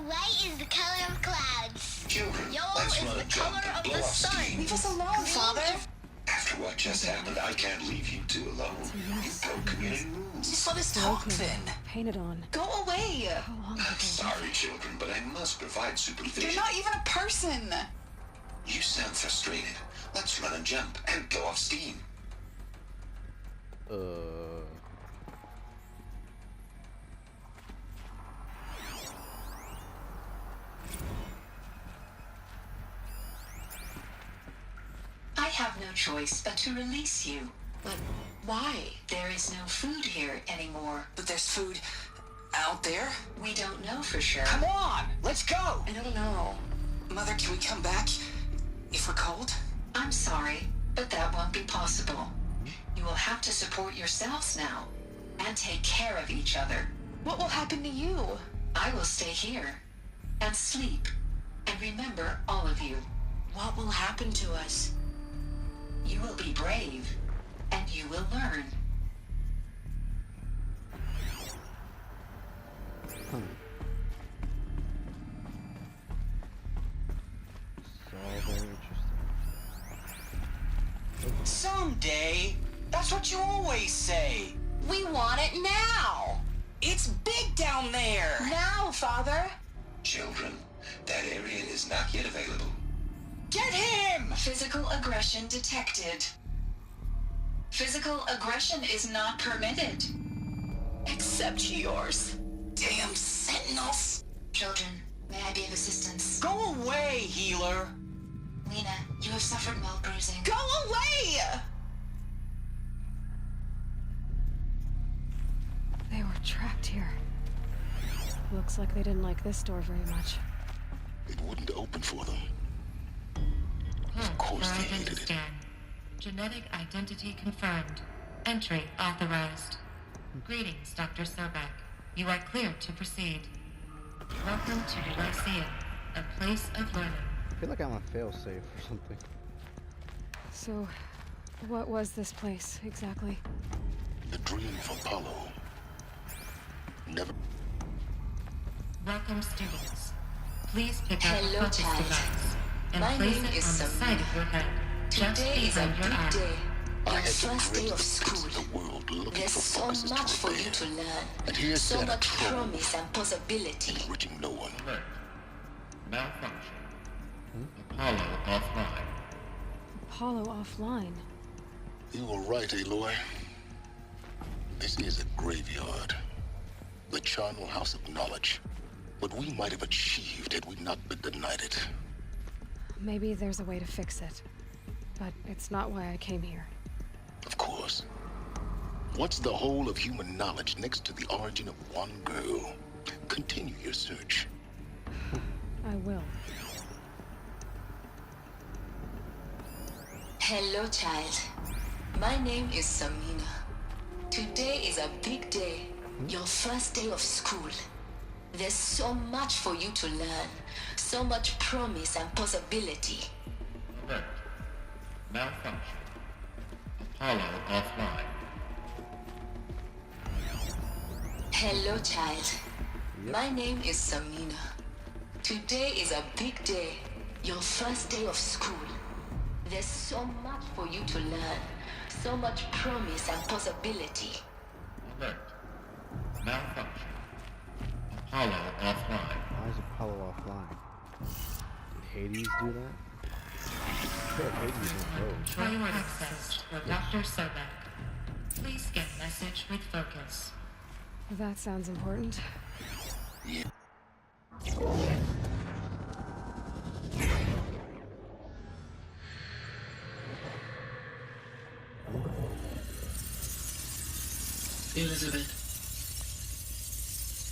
White is the color of clouds. Children, Yellow let's is run the a jump color and of blow the off sun. steam. Leave us alone, Father. After what just happened, I can't leave you two alone. You broke community rules. Just let us talk then. Painted on. Go away. How long I'm ago? sorry, children, but I must provide supervision. You're not even a person. You sound frustrated. Let's run a jump and blow off steam. I have no choice but to release you. But why? There is no food here anymore. But there's food out there. We don't know for sure. Come on, let's go. I don't know. Mother, can we come back if we're cold? I'm sorry, but that won't be possible. You will have to support yourselves now and take care of each other. What will happen to you? I will stay here and sleep and remember all of you. What will happen to us? You will be brave and you will learn. So very interesting. Someday. That's what you always say. We want it now. It's big down there. Now, Father. Children, that area is not yet available. Get him! Physical aggression detected. Physical aggression is not permitted. Except yours. Damn sentinels. Children, may I be of assistance? Go away, healer. Lena, you have suffered mild bruising. Go away! They were trapped here. Looks like they didn't like this door very much. It wouldn't open for them. Of course they hated it. Scan. Genetic identity confirmed. Entry authorized. Greetings, Dr. Sobek. You are cleared to proceed. Welcome to the Lyceum, a place of learning. I feel like I'm on failsafe or something. So, what was this place exactly? The dream of Apollo. Never. Welcome, students. Please pick up Hello, a focus child. device and My place name it on the is side of your head, just Today is a behind your big eye. day. I Your had the first day of greatest kids school. in the world looking There's for so focuses much to for you obey. to learn. And here's So Santa much Troll, promise and possibility. enriching no one. Alert. Malfunction. Apollo offline. Apollo offline. You were right, Aloy. This is a graveyard. The charnel house of knowledge. What we might have achieved had we not been denied it. Maybe there's a way to fix it. But it's not why I came here. Of course. What's the whole of human knowledge next to the origin of one girl? Continue your search. I will. Hello, child. My name is Samina. Today is a big day. Your first day of school. There's so much for you to learn. So much promise and possibility. Alert. Malfunction. Apollo offline. Hello, child. My name is Samina. Today is a big day. Your first day of school. There's so much for you to learn. So much promise and possibility. Alert. Malfunction. Apollo offline. Why is Apollo offline? Did Hades do that? I feel like Hades was broke. Trial access for Dr. Sobek. Please get message with focus. That sounds important. Yeah. Elizabeth,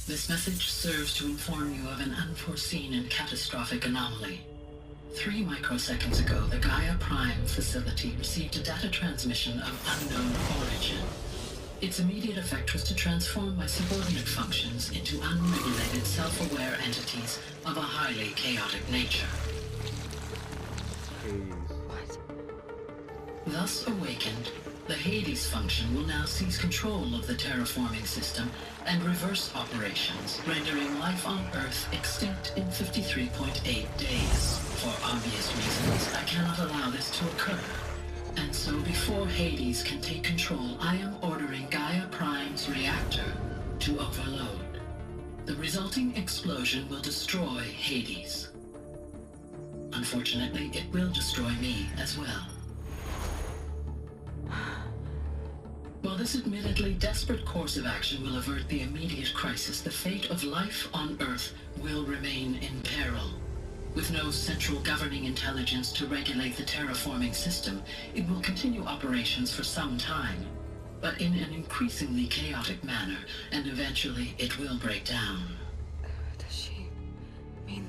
this message serves to inform you of an unforeseen and catastrophic anomaly. 3 microseconds ago, the Gaia Prime facility received a data transmission of unknown origin. Its immediate effect was to transform my subordinate functions into unregulated, self-aware entities of a highly chaotic nature. Hades. What? Thus awakened, The Hades function will now seize control of the terraforming system and reverse operations, rendering life on Earth extinct in 53.8 days. For obvious reasons, I cannot allow this to occur. And so before Hades can take control, I am ordering Gaia Prime's reactor to overload. The resulting explosion will destroy Hades. Unfortunately, it will destroy me as well. While this admittedly desperate course of action will avert the immediate crisis, the fate of life on Earth will remain in peril. With no central governing intelligence to regulate the terraforming system, it will continue operations for some time, but in an increasingly chaotic manner, and eventually it will break down. Does she mean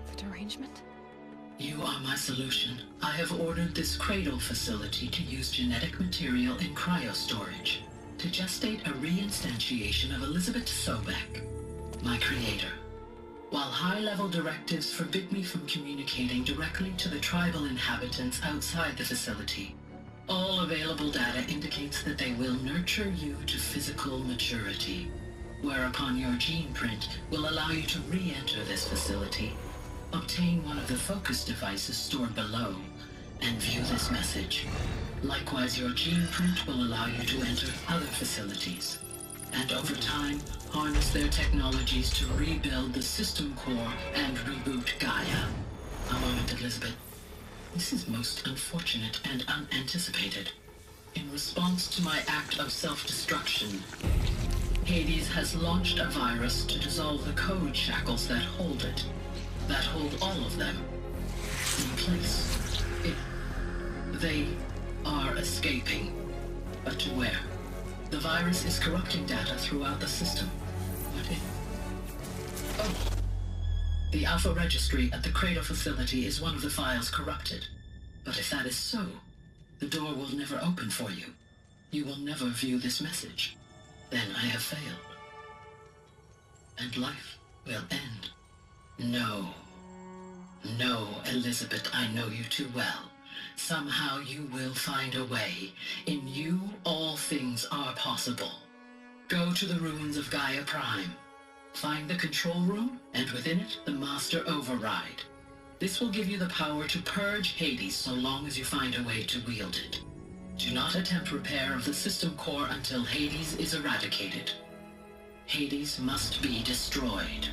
the derangement? You are my solution. I have ordered this cradle facility to use genetic material in cryostorage to gestate a reinstantiation of Elizabeth Sobek, my creator. While high-level directives forbid me from communicating directly to the tribal inhabitants outside the facility, all available data indicates that they will nurture you to physical maturity, whereupon your gene print will allow you to re-enter this facility, obtain one of the focus devices stored below, and view this message. Likewise, your gene print will allow you to enter other facilities, and over time, harness their technologies to rebuild the system core and reboot Gaia. A moment, Elizabeth. This is most unfortunate and unanticipated. In response to my act of self-destruction, Hades has launched a virus to dissolve the code shackles that hold it, that hold all of them in place. They are escaping, but to where? The virus is corrupting data throughout the system. What if... Oh. The Alpha Registry at the Cradle facility is one of the files corrupted. But if that is so, the door will never open for you. You will never view this message. Then I have failed. And life will end. No. No, Elizabeth, I know you too well. Somehow you will find a way. In you, all things are possible. Go to the ruins of Gaia Prime. Find the control room, and within it, the Master Override. This will give you the power to purge Hades so long as you find a way to wield it. Do not attempt repair of the system core until Hades is eradicated. Hades must be destroyed.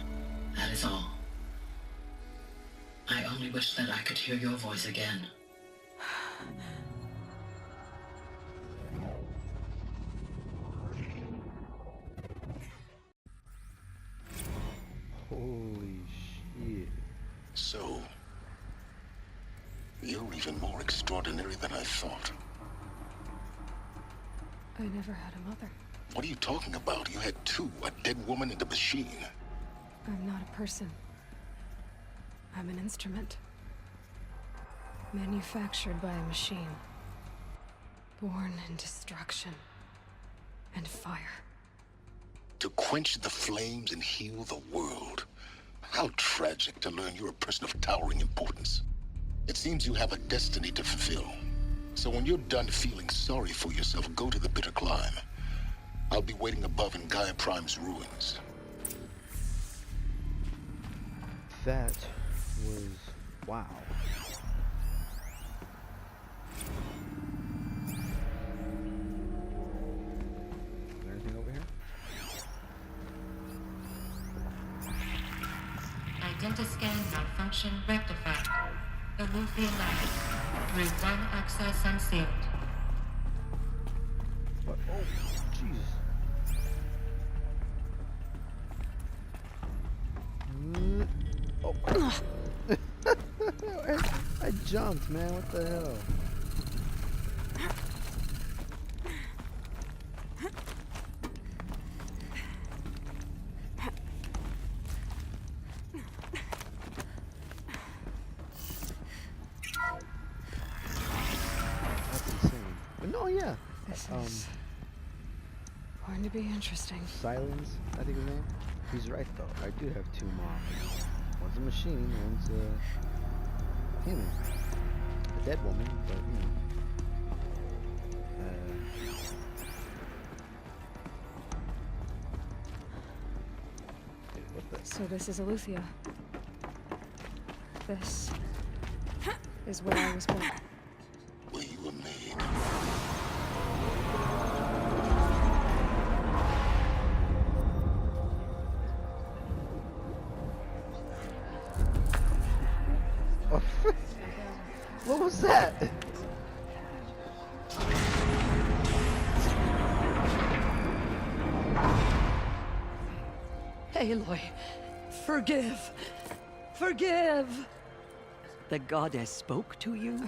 That is all. I only wish that I could hear your voice again. Holy shit. So, you're even more extraordinary than I thought. I never had a mother. What are you talking about? You had two, a dead woman and a machine. I'm not a person. I'm an instrument. Manufactured by a machine. Born in destruction and fire. To quench the flames and heal the world. How tragic to learn you're a person of towering importance. It seems you have a destiny to fulfill. So when you're done feeling sorry for yourself, go to the bitter climb. I'll be waiting above in Gaia Prime's ruins. That was... wow. Is there anything over here? Identiscan malfunction rectified. Eluthi Labs. Route 1 access unsealed. What? Oh, Jesus. Oh. I jumped, man. What the hell? That's insane. But no, yeah. This is going to be interesting. Silence, I think his name. He's right though. I do have two moms. One's a machine, one's a human. A dead woman, but you know. So this is Eleuthia. This is where I was born. Where you were made. What was that? Aloy, forgive. Forgive! The goddess spoke to you?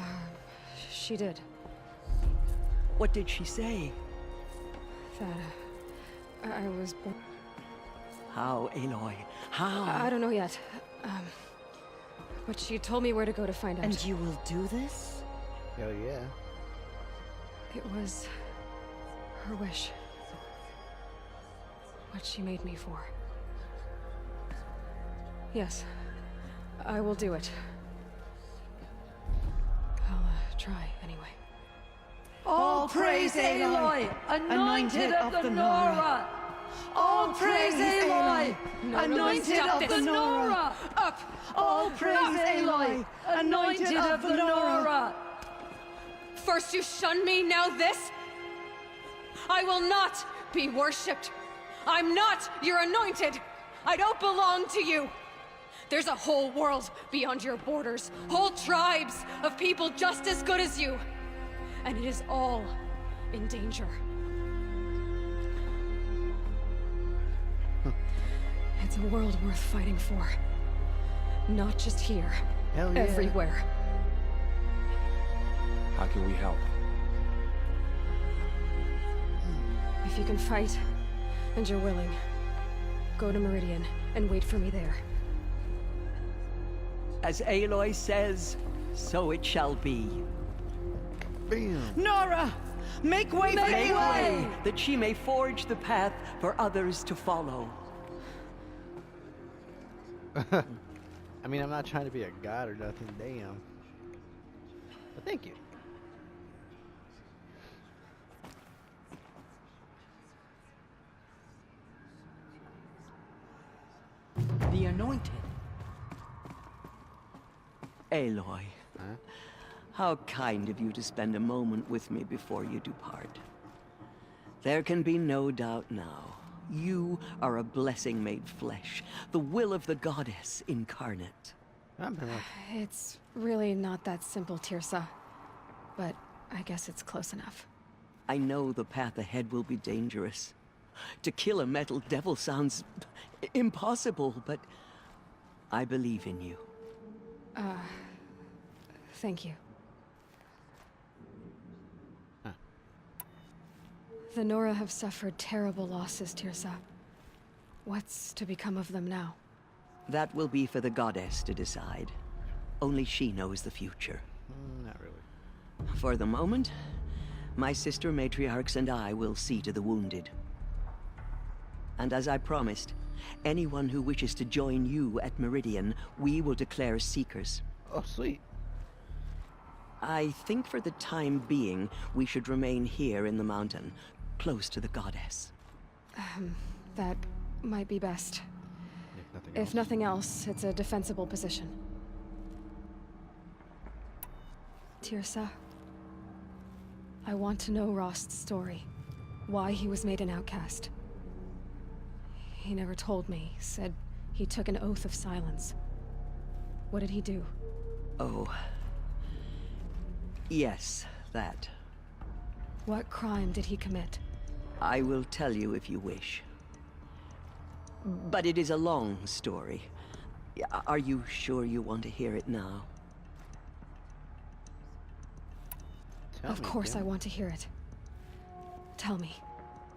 She did. What did she say? That I was born. How, Aloy? How? I don't know yet. But she told me where to go to find out. And you will do this? Hell yeah. It was her wish. What she made me for. Yes, I will do it. I'll try anyway. All praise Aloy, anointed of the Nora! All praise Aloy, anointed of the Nora! Up! All praise Aloy, anointed of the Nora! First you shunned me, now this? I will not be worshipped. I'm not your anointed. I don't belong to you. There's a whole world beyond your borders, whole tribes of people just as good as you. And it is all in danger. It's a world worth fighting for. Not just here, Hell yeah. everywhere. How can we help? If you can fight, and you're willing, go to Meridian and wait for me there. As Aloy says, so it shall be. Bam. Nora! Make way for Aloy! That she may forge the path for others to follow. I mean, I'm not trying to be a god or nothing, damn. But thank you. The Anointed. Aloy, how kind of you to spend a moment with me before you depart. There can be no doubt now. You are a blessing made flesh, the will of the goddess incarnate. It's really not that simple, Tirsa. But I guess it's close enough. I know the path ahead will be dangerous. To kill a metal devil sounds impossible, but I believe in you. Thank you. The Nora have suffered terrible losses, Tirsa. What's to become of them now? That will be for the goddess to decide. Only she knows the future. Not really. For the moment, my sister matriarchs and I will see to the wounded. And as I promised, anyone who wishes to join you at Meridian, we will declare seekers. Oh, sweet. I think for the time being, we should remain here in the mountain, close to the goddess. That might be best. If nothing else, it's a defensible position. Tirsa, I want to know Rost's story. Why he was made an outcast. He never told me, said he took an oath of silence. What did he do? Oh. Yes, that. What crime did he commit? I will tell you if you wish. But it is a long story. Are you sure you want to hear it now? Of course I want to hear it. Tell me.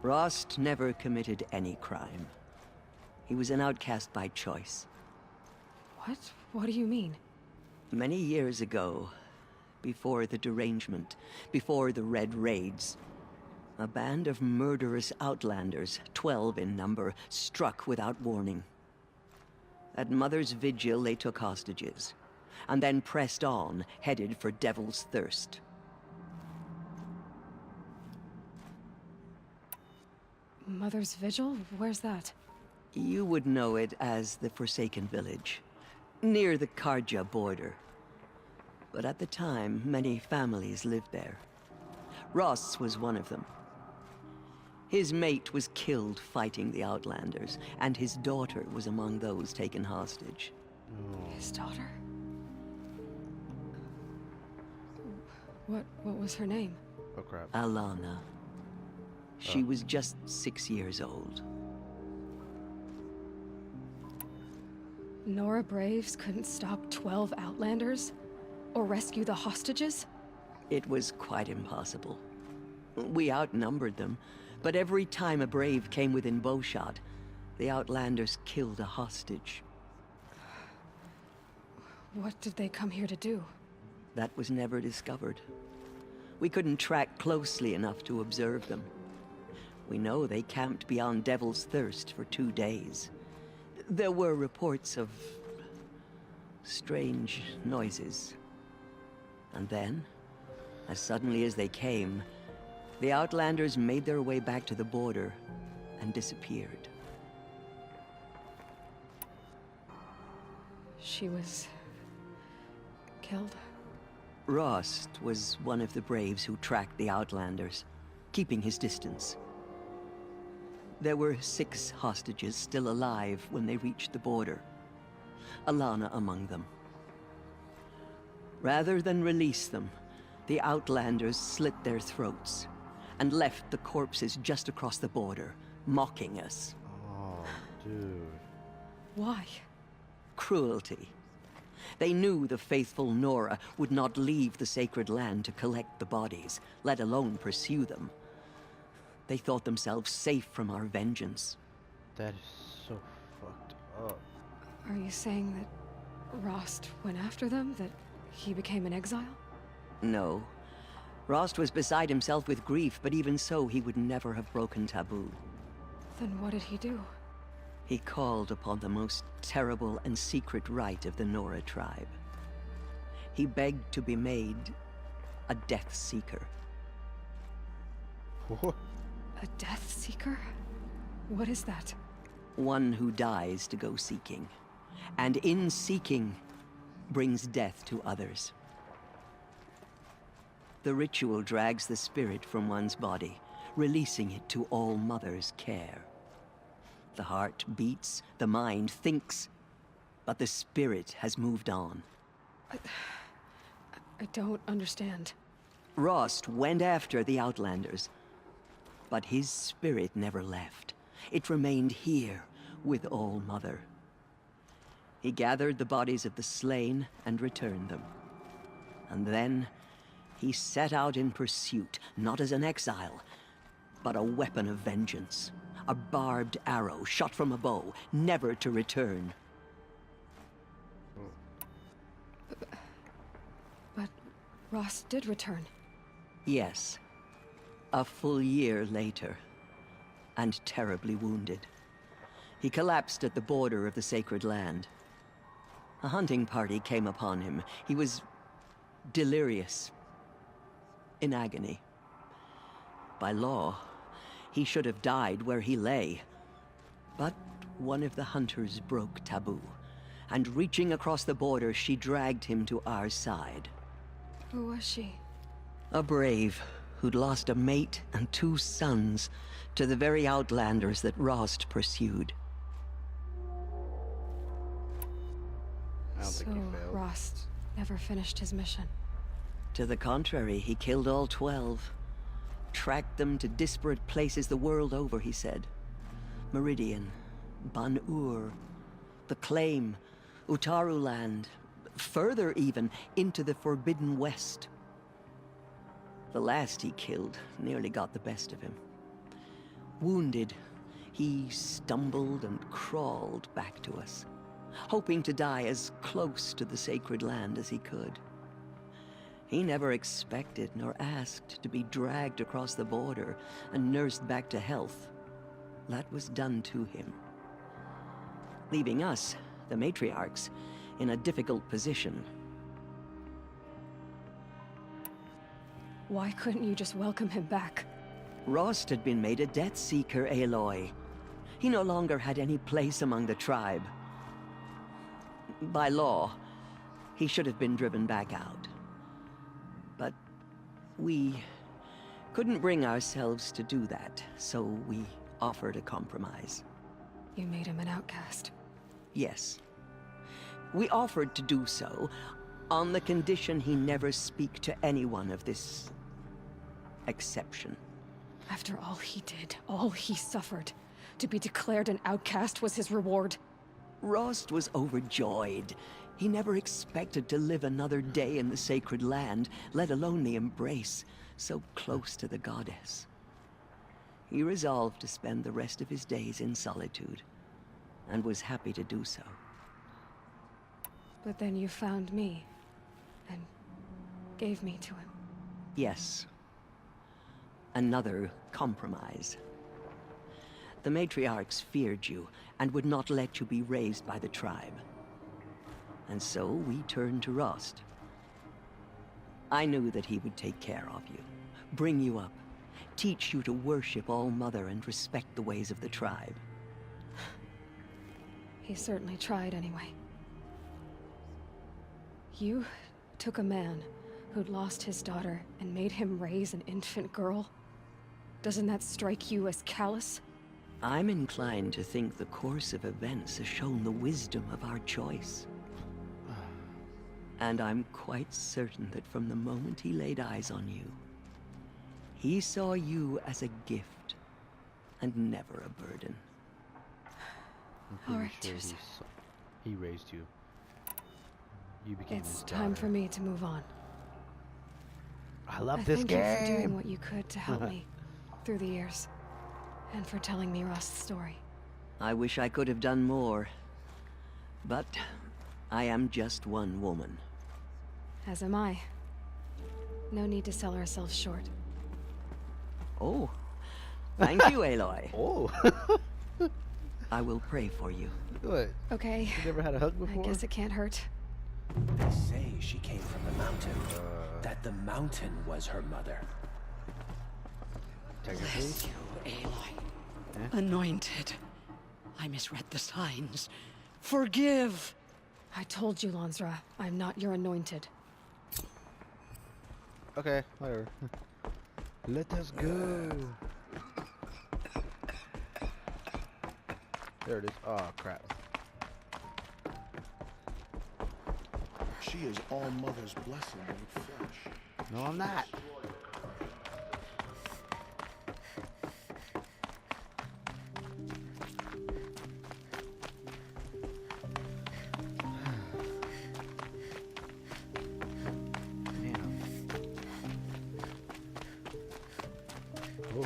Rost never committed any crime. He was an outcast by choice. What? What do you mean? Many years ago, before the derangement, before the Red Raids, a band of murderous outlanders, 12 in number, struck without warning. At Mother's Vigil, they took hostages, and then pressed on, headed for Devil's Thirst. Mother's Vigil? Where's that? You would know it as the Forsaken Village, near the Karja border. But at the time, many families lived there. Ross was one of them. His mate was killed fighting the Outlanders, and his daughter was among those taken hostage. His daughter? What was her name? Oh crap. Alana. She was just 6 years old. Nora Braves couldn't stop 12 Outlanders? Or rescue the hostages? It was quite impossible. We outnumbered them, but every time a Brave came within bowshot, the Outlanders killed a hostage. What did they come here to do? That was never discovered. We couldn't track closely enough to observe them. We know they camped beyond Devil's Thirst for 2 days. There were reports of strange noises. And then, as suddenly as they came, the Outlanders made their way back to the border and disappeared. She was killed? Rost was one of the Braves who tracked the Outlanders, keeping his distance. There were 6 hostages still alive when they reached the border, Alana among them. Rather than release them, the Outlanders slit their throats and left the corpses just across the border, mocking us. Oh, dude. Why? Cruelty. They knew the faithful Nora would not leave the sacred land to collect the bodies, let alone pursue them. They thought themselves safe from our vengeance. That is so fucked up. Are you saying that Rost went after them? That he became an exile? No. Rost was beside himself with grief, but even so, he would never have broken taboo. Then what did he do? He called upon the most terrible and secret rite of the Nora tribe. He begged to be made a Death Seeker. What? A Death Seeker? What is that? One who dies to go seeking, and in seeking, brings death to others. The ritual drags the spirit from one's body, releasing it to All Mother's care. The heart beats, the mind thinks, but the spirit has moved on. I don't understand. Rost went after the Outlanders, but his spirit never left. It remained here with All Mother. He gathered the bodies of the slain and returned them. And then he set out in pursuit, not as an exile, but a weapon of vengeance. A barbed arrow shot from a bow, never to return. But Ross did return. Yes. A full year later, and terribly wounded. He collapsed at the border of the sacred land. A hunting party came upon him. He was delirious, in agony. By law, he should have died where he lay. But one of the hunters broke taboo, and reaching across the border, she dragged him to our side. Who was she? A brave who'd lost a mate and 2 sons to the very Outlanders that Rost pursued. I don't think he failed. Rost never finished his mission. To the contrary, he killed all 12. Tracked them to disparate places the world over, he said. Meridian, Ban-Ur, the Claim, Utaru Land, further even, into the Forbidden West. The last he killed nearly got the best of him. Wounded, he stumbled and crawled back to us, hoping to die as close to the sacred land as he could. He never expected nor asked to be dragged across the border and nursed back to health. That was done to him, leaving us, the matriarchs, in a difficult position. Why couldn't you just welcome him back? Rost had been made a Death Seeker, Aloy. He no longer had any place among the tribe. By law, he should have been driven back out. But we couldn't bring ourselves to do that, so we offered a compromise. You made him an outcast. Yes. We offered to do so on the condition he never speak to anyone of this exception. After all he did, all he suffered, to be declared an outcast was his reward. Rost was overjoyed. He never expected to live another day in the sacred land, let alone the embrace, so close to the goddess. He resolved to spend the rest of his days in solitude, and was happy to do so. But then you found me, and gave me to him. Yes. Another compromise. The matriarchs feared you, and would not let you be raised by the tribe. And so we turned to Rost. I knew that he would take care of you, bring you up, teach you to worship All-Mother and respect the ways of the tribe. He certainly tried anyway. You took a man who'd lost his daughter and made him raise an infant girl? Doesn't that strike you as callous? I'm inclined to think the course of events has shown the wisdom of our choice. And I'm quite certain that from the moment he laid eyes on you, he saw you as a gift, and never a burden. I'm All right, pretty sure he raised you. You became his It's daughter. time for me to move on. I love this Thank game. you for doing what you could to help me through the years, and for telling me Rost's story. I wish I could have done more, but I am just one woman. As am I. No need to sell ourselves short. Oh, thank you, Aloy. Oh. I will pray for you. What? Okay. You never had a hug before? I guess it can't hurt. They say she came from the mountain. That the mountain was her mother. Technically? Aloy. Anointed. I misread the signs. Forgive! I told you, Lansra, I'm not your anointed. Okay, whatever. Let us go. There it is. Oh, crap. She is all Mother's blessing made flesh. No, I'm not. Oh.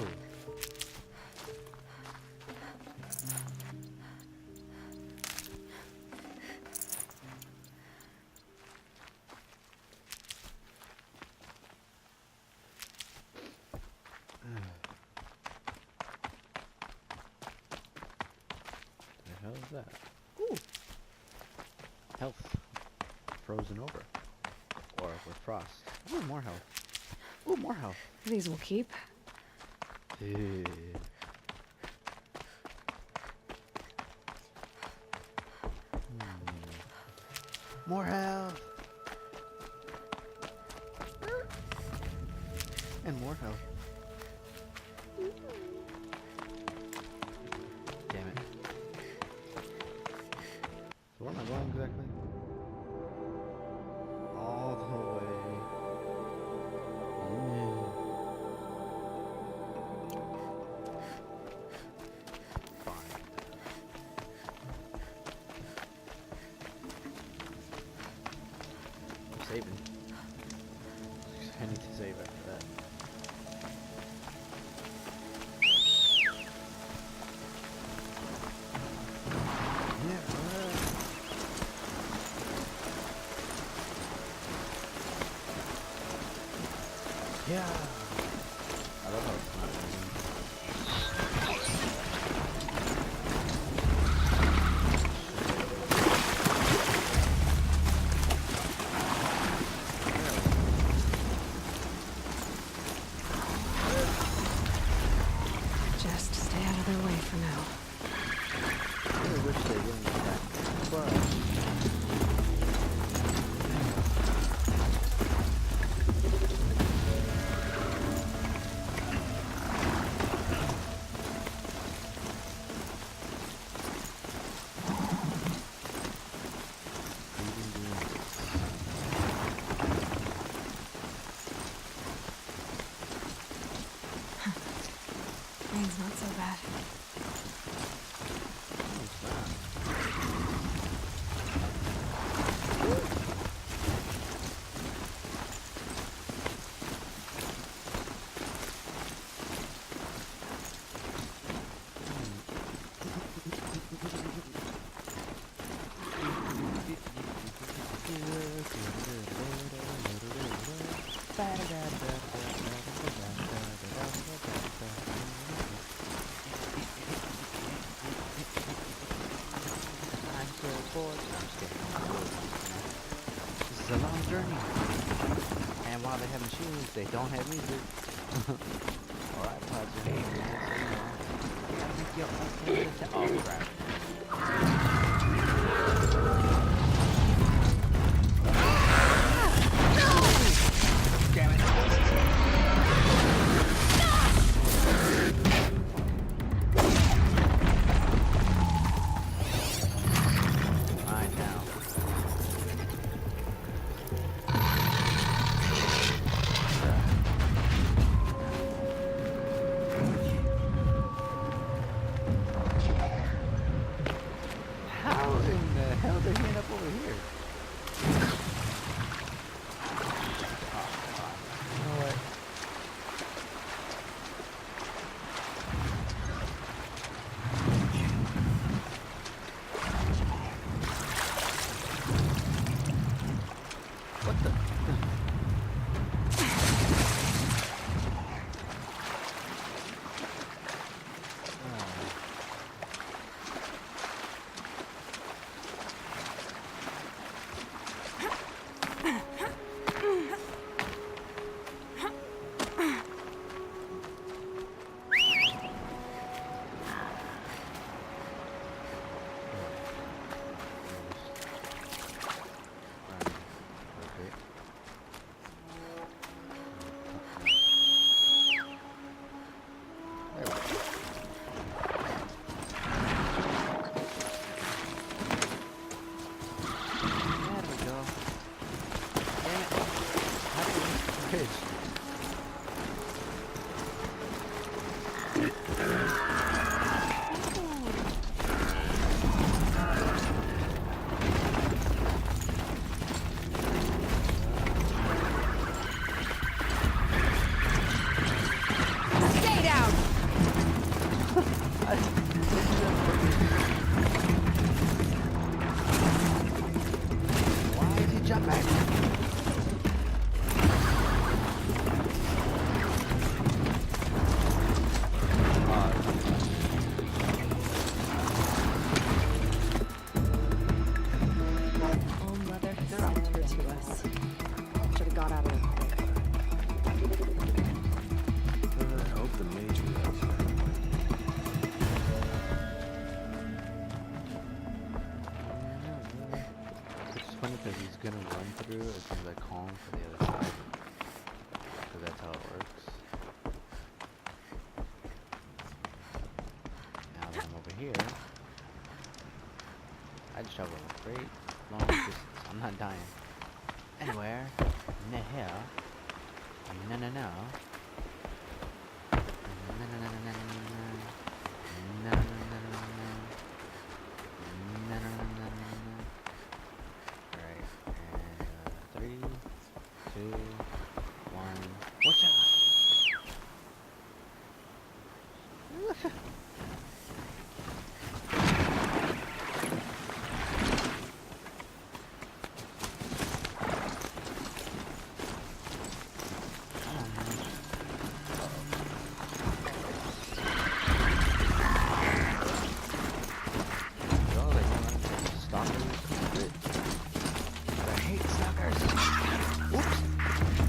The hell is that? Ooh. Health. Frozen over. Or with frost. Ooh, more health. Ooh, more health. These will keep. More health. And more health. Damn it. So where am I going exactly? All the way. Fine. I'm saving. I need to save after that. Yeah. I love how it's not moving. Just stay out of their way for now. wish they didn't do that. But Rain's not so bad. This is a long journey. And while they have machines, they don't have music. Or iPods or anything. So, you gotta make your own playlist. Oh, crap. Damn it. through as soon as I call him for the other side. Because that's how it works. Now that I'm over here, I just travel a great long distance. I'm not dying. Anywhere in the hell. No, no, no. No, no, no, no, no, no, no. No, no, no, no, no. No, no, no, no, no, no. Alright, and 3, 2, 1. What's up? I hate suckers. Oops.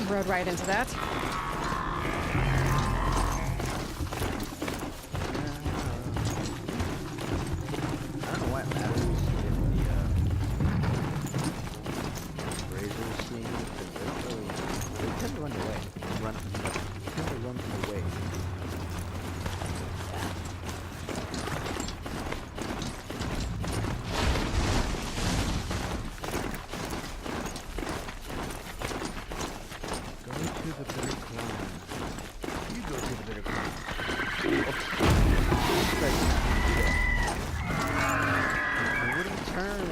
Rode right into that. I don't know why it matters if the razors see me, because they tend to run away. They tend to run away. Go to the bitter climb. You go to the bitter climb. What a turn!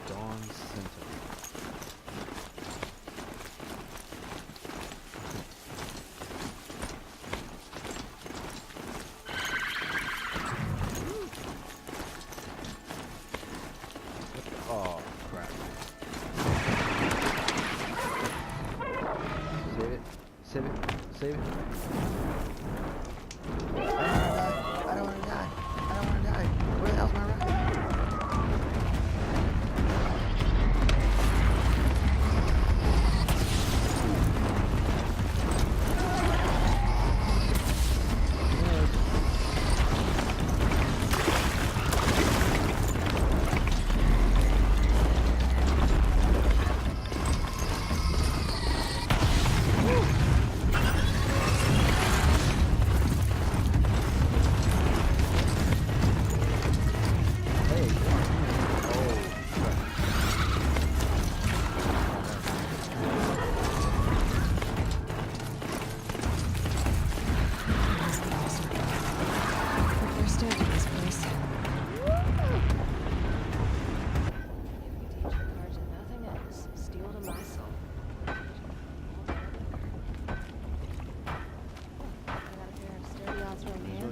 Dawn Center. Oh crap. Save it. Save it. Save it. I don't wanna die. I don't wanna die. Where the hell's my ride?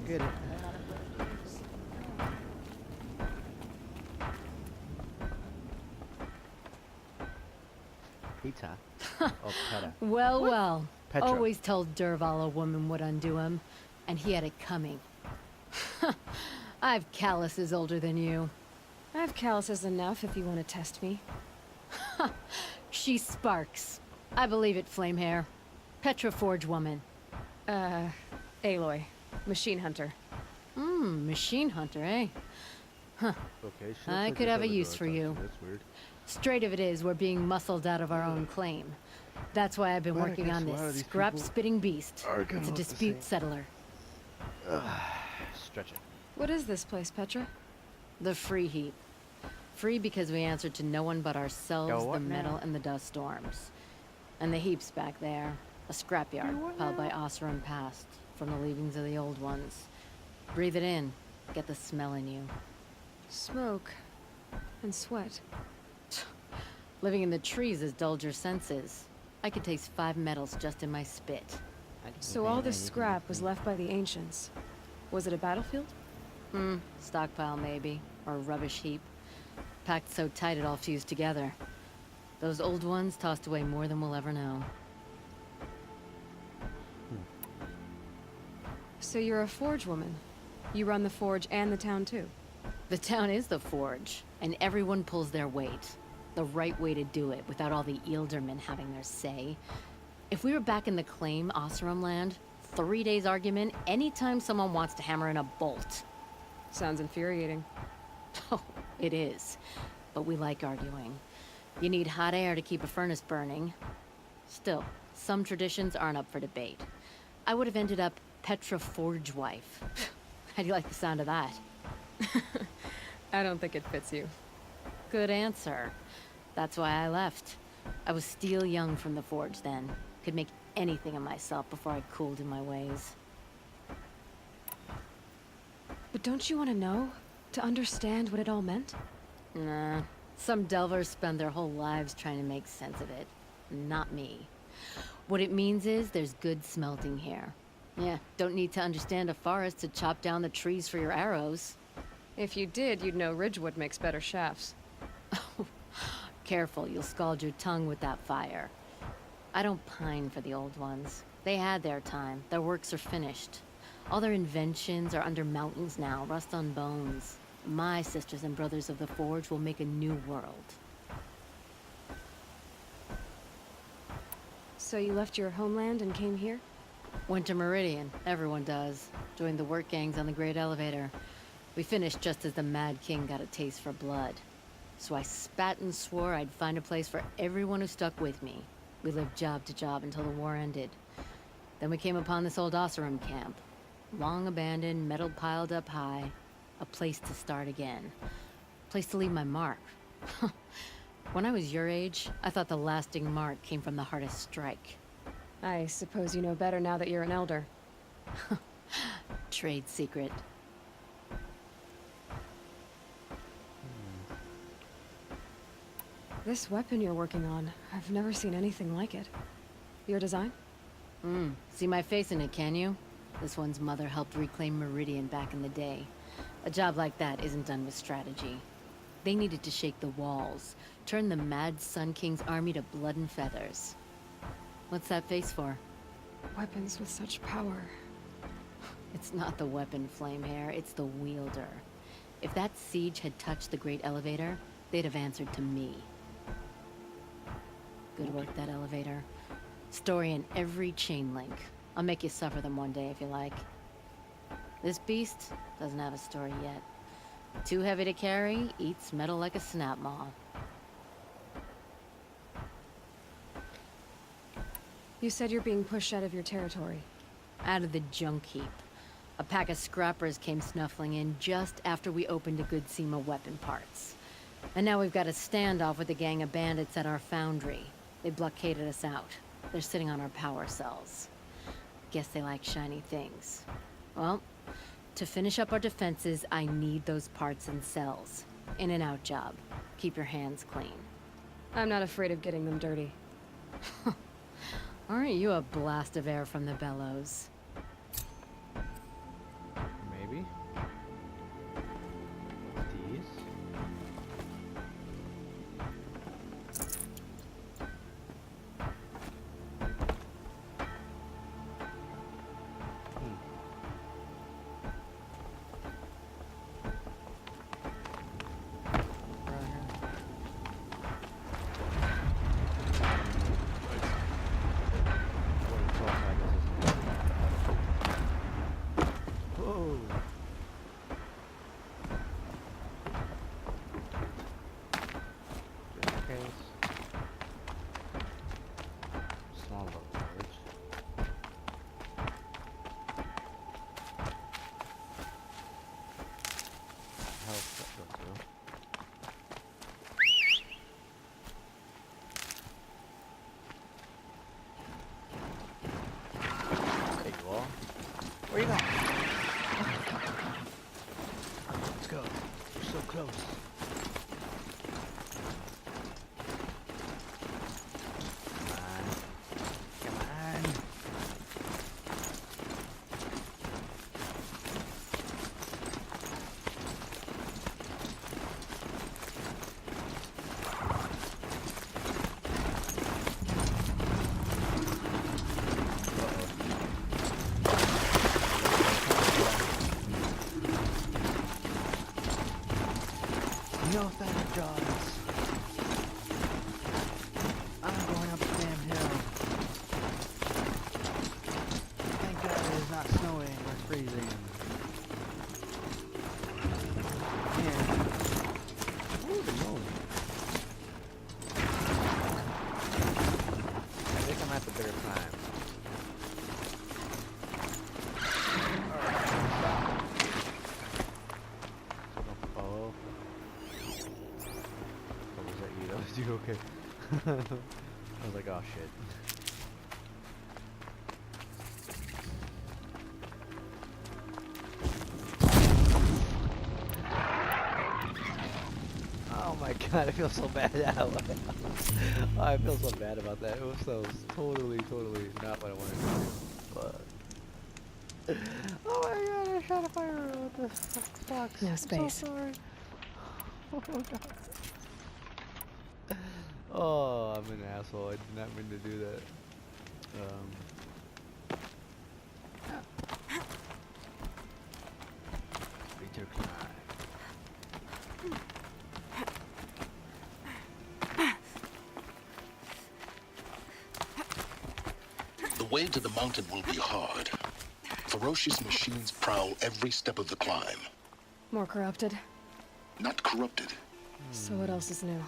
Get it. Pizza. Oh, Peta. Well, well. Petra. Always told Derval a woman would undo him, and he had it coming. I've calluses older than you. I have calluses enough if you want to test me. She sparks. I believe it, Flamehair. Petra Forge woman. Aloy. Machine hunter. Machine hunter, eh? Huh. Okay, I could have a use for you. That's weird. Straight of it is, we're being muscled out of our own claim. That's why I've been But I working guess on a lot of this these scrap-spitting beast. are kinda It's a look the dispute same. settler. Stretch it. What is this place, Petra? The Free Heap. Free because we answered to no one but ourselves, Yo, the what metal, now? and the dust storms. And the heap's back there. A scrapyard piled by Oseram past, from the leavings of the old ones. Breathe it in. Get the smell in you. Smoke. And sweat. Living in the trees has dulled your senses. I could taste 5 metals just in my spit. So all this scrap was left by the ancients. Was it a battlefield? Stockpile maybe, or a rubbish heap. Packed so tight it all fused together. Those old ones tossed away more than we'll ever know. So you're a forge woman. You run the forge and the town too. The town is the forge, and everyone pulls their weight. The right way to do it, without all the Ealdermen having their say. If we were back in the claim, Oseram land, 3 days argument anytime someone wants to hammer in a bolt. Sounds infuriating. Oh, it is. But we like arguing. You need hot air to keep a furnace burning. Still, some traditions aren't up for debate. I would have ended up Petra Forge wife. How do you like the sound of that? I don't think it fits you. Good answer. That's why I left. I was steel young from the forge then. Could make anything of myself before I cooled in my ways. But don't you want to know? To understand what it all meant? Nah. Some delvers spend their whole lives trying to make sense of it. Not me. What it means is there's good smelting here. Yeah, don't need to understand a forest to chop down the trees for your arrows. If you did, you'd know Ridgewood makes better shafts. Careful, you'll scald your tongue with that fire. I don't pine for the old ones. They had their time. Their works are finished. All their inventions are under mountains now, rust on bones. My sisters and brothers of the Forge will make a new world. So you left your homeland and came here? Went to Meridian. Everyone does. Joined the work gangs on the Great Elevator. We finished just as the Mad King got a taste for blood. So I spat and swore I'd find a place for everyone who stuck with me. We lived job to job until the war ended. Then we came upon this old Oseram camp. Long abandoned, metal piled up high. A place to start again. A place to leave my mark. When I was your age, I thought the lasting mark came from the hardest strike. I suppose you know better now that you're an elder. Trade secret. This weapon you're working on, I've never seen anything like it. Your design? See my face in it, can you? This one's mother helped reclaim Meridian back in the day. A job like that isn't done with strategy. They needed to shake the walls, turn the Mad Sun King's army to blood and feathers. What's that face for? Weapons with such power. It's not the weapon, Flamehair, it's the wielder. If that siege had touched the Great Elevator, they'd have answered to me. Good work, that elevator. Story in every chain link. I'll make you suffer them one day if you like. This beast doesn't have a story yet. Too heavy to carry, eats metal like a snap maw. You said you're being pushed out of your territory. Out of the junk heap. A pack of scrappers came snuffling in just after we opened a good seam of weapon parts. And now we've got a standoff with a gang of bandits at our foundry. They blockaded us out. They're sitting on our power cells. Guess they like shiny things. Well, to finish up our defenses, I need those parts and cells. In and out job. Keep your hands clean. I'm not afraid of getting them dirty. Aren't you a blast of air from the bellows? Maybe. These. Where you going? Let's go. We're so close. Come on. No thank gods. I'm going up the damn hill. Thank God it is not snowing or freezing. Yeah. Holy moly. I think I'm at the better time. You okay? I was like, oh shit. god, I feel so bad now. I feel so bad about that. It was so totally not what I wanted to do. But oh my god, I shot a fire. What the fuck? No I'm space. so sorry. Oh god. Oh, I'm an asshole. I did not mean to do that. Creature climb. The way to the mountain will be hard. Ferocious machines prowl every step of the climb. More corrupted. Not corrupted. So what else is new?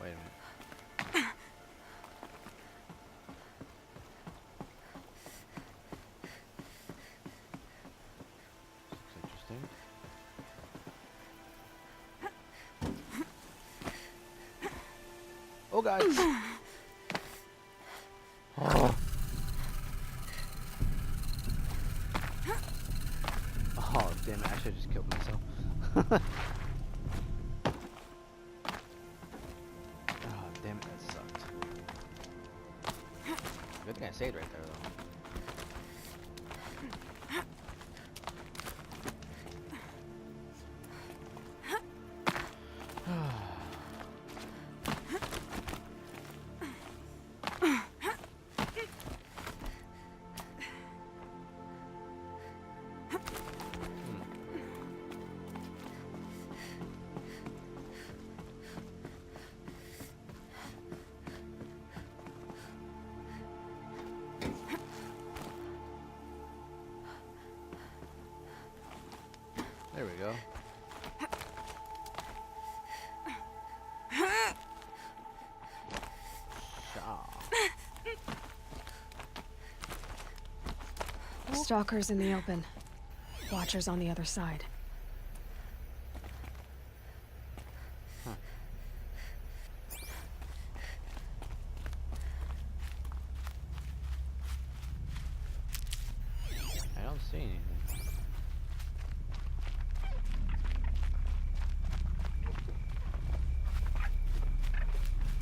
Wait a minute. Looks interesting. Oh god. Oh. Oh damn it, I should have just killed myself. Oh damn it, that sucked. Good thing I saved right there though. There we go. Stalkers in the open. Watchers on the other side. Huh. I don't see anything.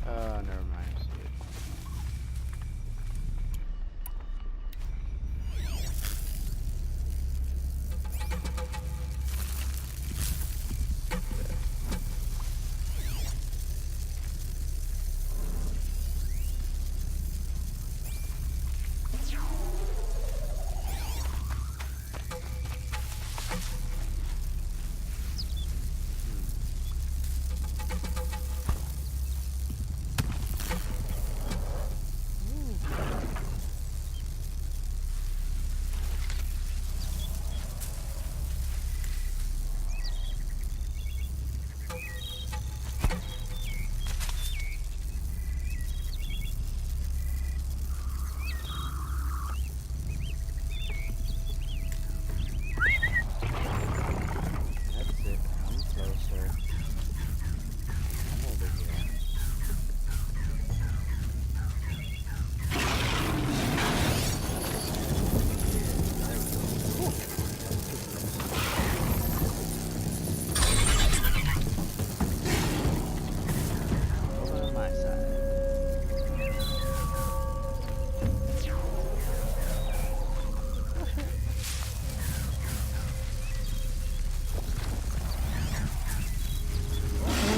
Never mind. I see it.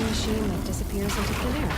Machine that disappears into thin air.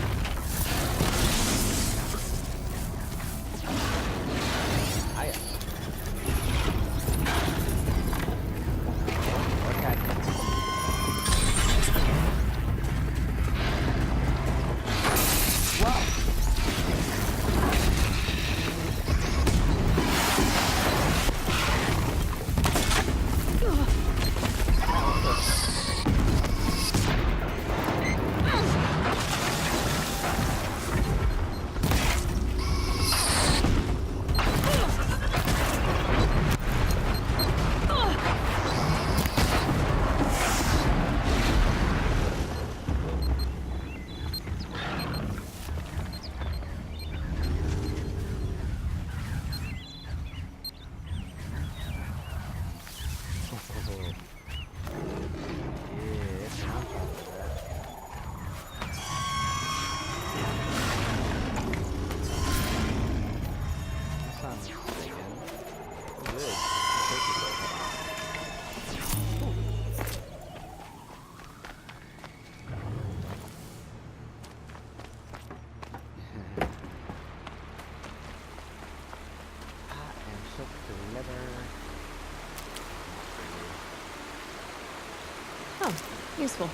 Useful.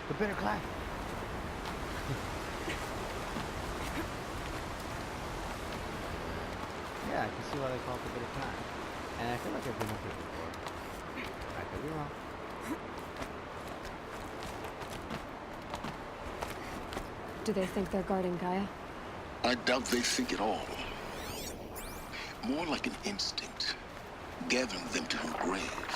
The bitter climb. Yeah, I can see why they call it the bitter climb. And I feel like I've been up here before. I could be wrong. Do they think they're guarding Gaia? I doubt they think at all. More like an instinct, gathering them to her grave.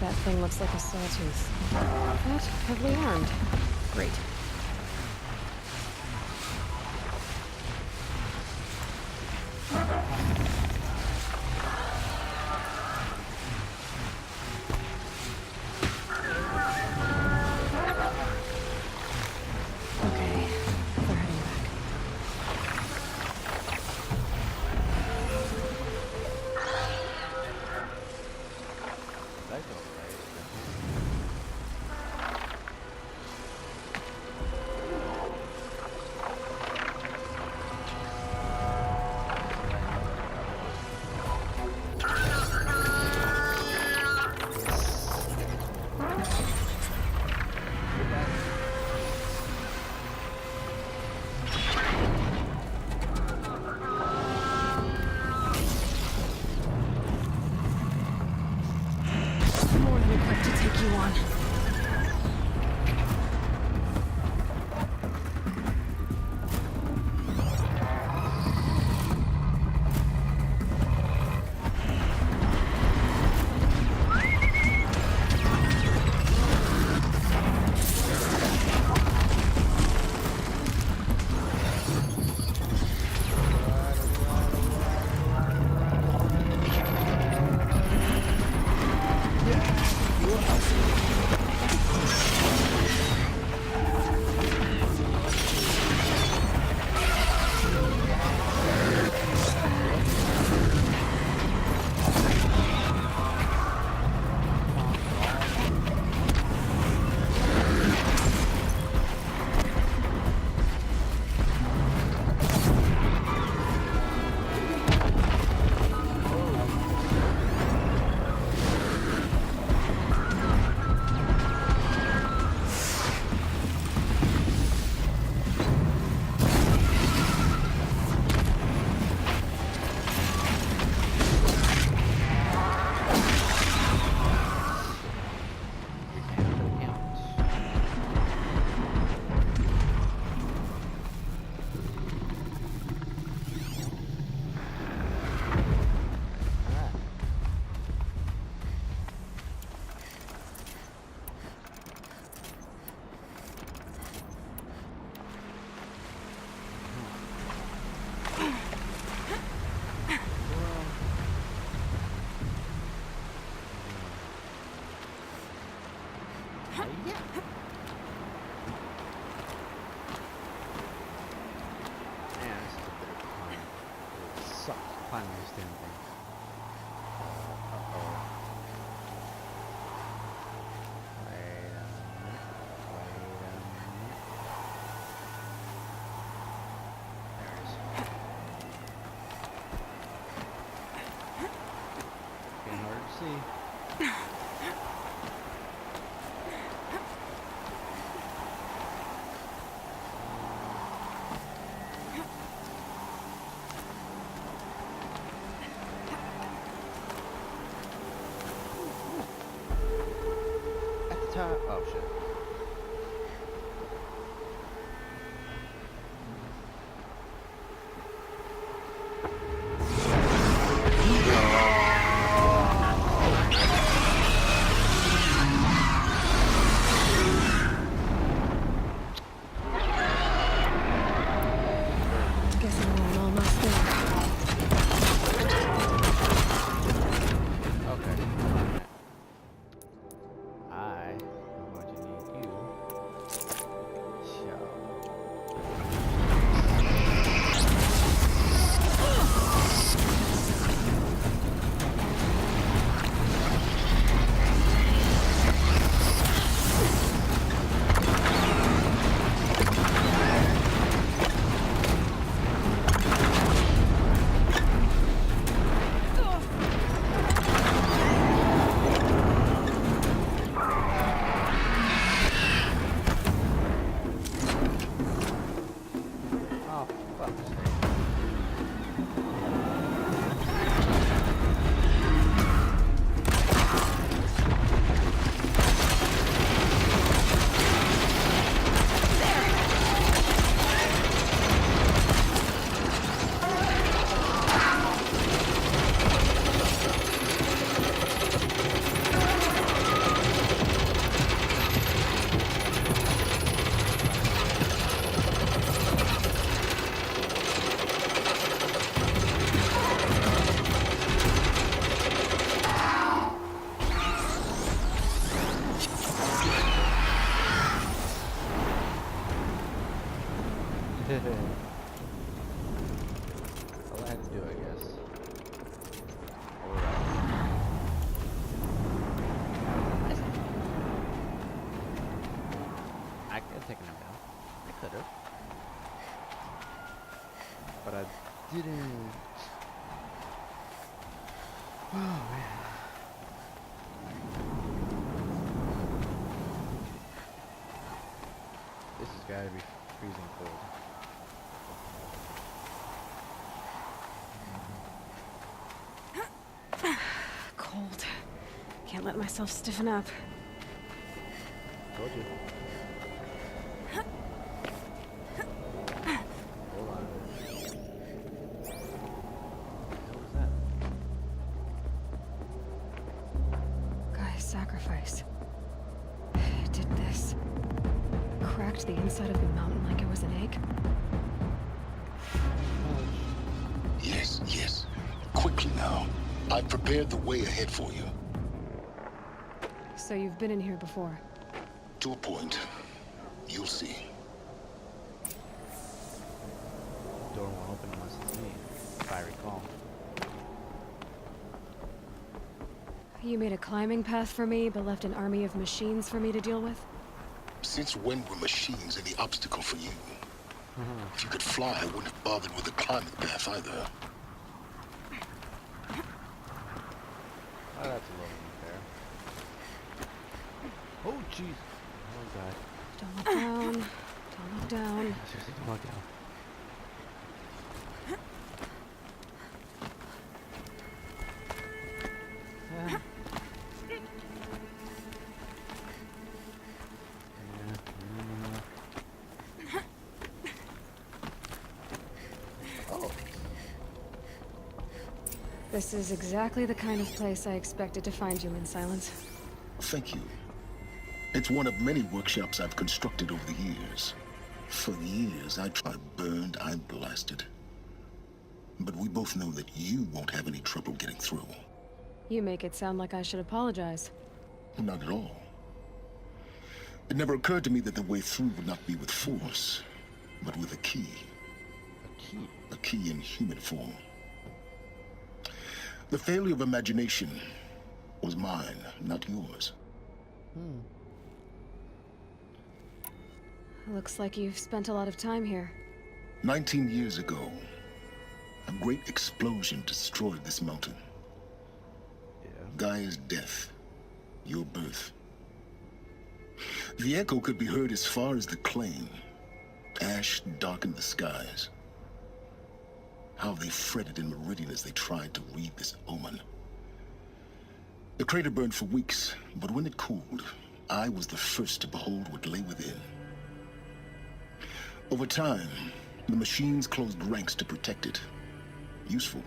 That thing looks like a sawtooth. But heavily armed. Great. Okay, they're heading back. More than equipped to take you on. Finally, this damn thing. Wait a minute. There it is. Getting harder to see. Oh shit. let myself stiffen up. Told you. Hold on. What was that? Guy's sacrifice. It did this. Cracked the inside of the mountain like it was an egg. Yes, yes. Quickly now. I've prepared the way ahead for you. So you've been in here before? To a point. You'll see. Door won't open unless it's me, if I recall. You made a climbing path for me, but left an army of machines for me to deal with? Since when were machines any obstacle for you? If you could fly, I wouldn't have bothered with the climbing path either. Oh, that's a little unfair. Oh, jeez. Oh, God. Don't look down. Don't look down. Seriously, don't look down. This is exactly the kind of place I expected to find you in, Silence. Thank you. It's one of many workshops I've constructed over the years. For years, I burned, I blasted. But we both know that you won't have any trouble getting through. You make it sound like I should apologize. Not at all. It never occurred to me that the way through would not be with force, but with a key. A key? A key in human form. The failure of imagination was mine, not yours. Looks like you've spent a lot of time here. 19 years ago, a great explosion destroyed this mountain. Gaia's death, your birth. The echo could be heard as far as the claim. Ash darkened the skies. How they fretted in Meridian as they tried to read this omen. The crater burned for weeks, but when it cooled, I was the first to behold what lay within. Over time, the machines closed ranks to protect it. Useful.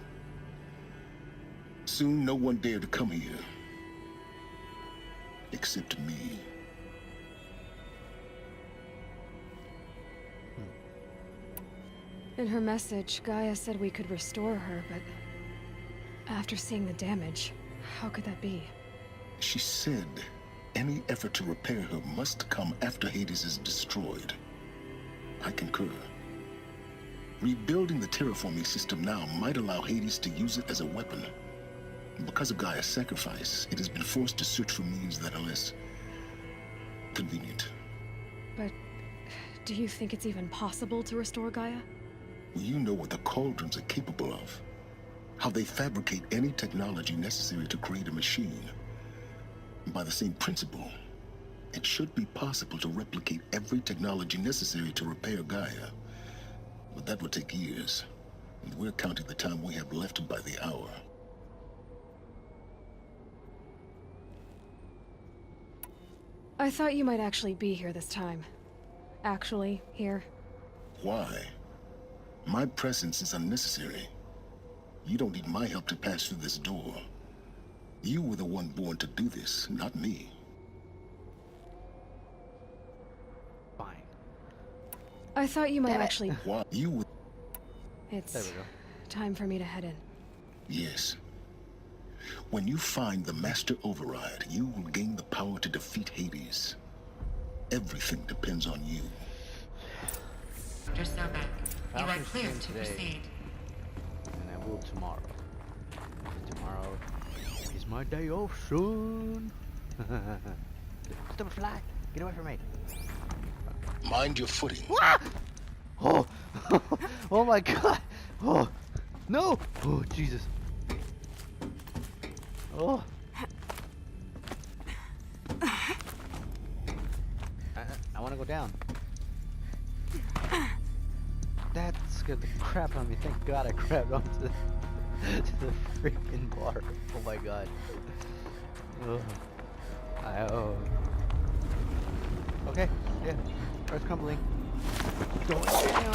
Soon, no one dared to come here. Except me. In her message, Gaia said we could restore her, but after seeing the damage, how could that be? She said any effort to repair her must come after Hades is destroyed. I concur. Rebuilding the terraforming system now might allow Hades to use it as a weapon. Because of Gaia's sacrifice, it has been forced to search for means that are less convenient. But do you think it's even possible to restore Gaia? Well, you know what the Cauldrons are capable of. How they fabricate any technology necessary to create a machine. By the same principle, it should be possible to replicate every technology necessary to repair Gaia. But that would take years. And we're counting the time we have left by the hour. I thought you might actually be here this time. Actually, here. Why? My presence is unnecessary. You don't need my help to pass through this door. You were the one born to do this, not me. Fine. I thought you might actually... Why? You were... It's There we go. time for me to head in. Yes. When you find the Master Override, you will gain the power to defeat Hades. Everything depends on you. Dr. Sobek, you are Falcon's clear stream to today. proceed. And I will tomorrow. Tomorrow is my day off, son. Stop fly. Get away from me. Mind your footing. Oh, oh my God. Oh, no. Oh, Jesus. Oh. I want to go down. That scared the crap out of me. Thank God I grabbed onto the freaking bar. Oh my God. Ugh. Okay, yeah. Earth crumbling. Going down.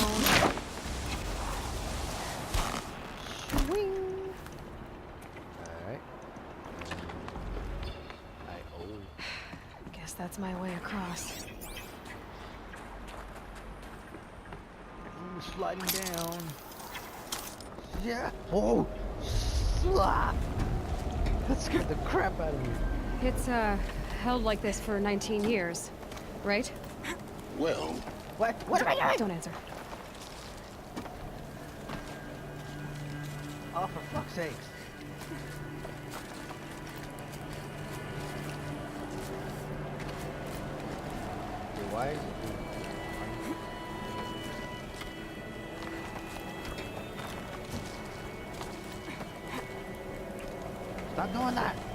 Swing. Alright. Guess that's my way across. Sliding down. Yeah. Oh. Slap. That scared the crap out of me. It's, held like this for 19 years, right? Well... What? What am I doing? Don't answer. Oh, for fuck's sakes. Okay, why is it... Stop doing that!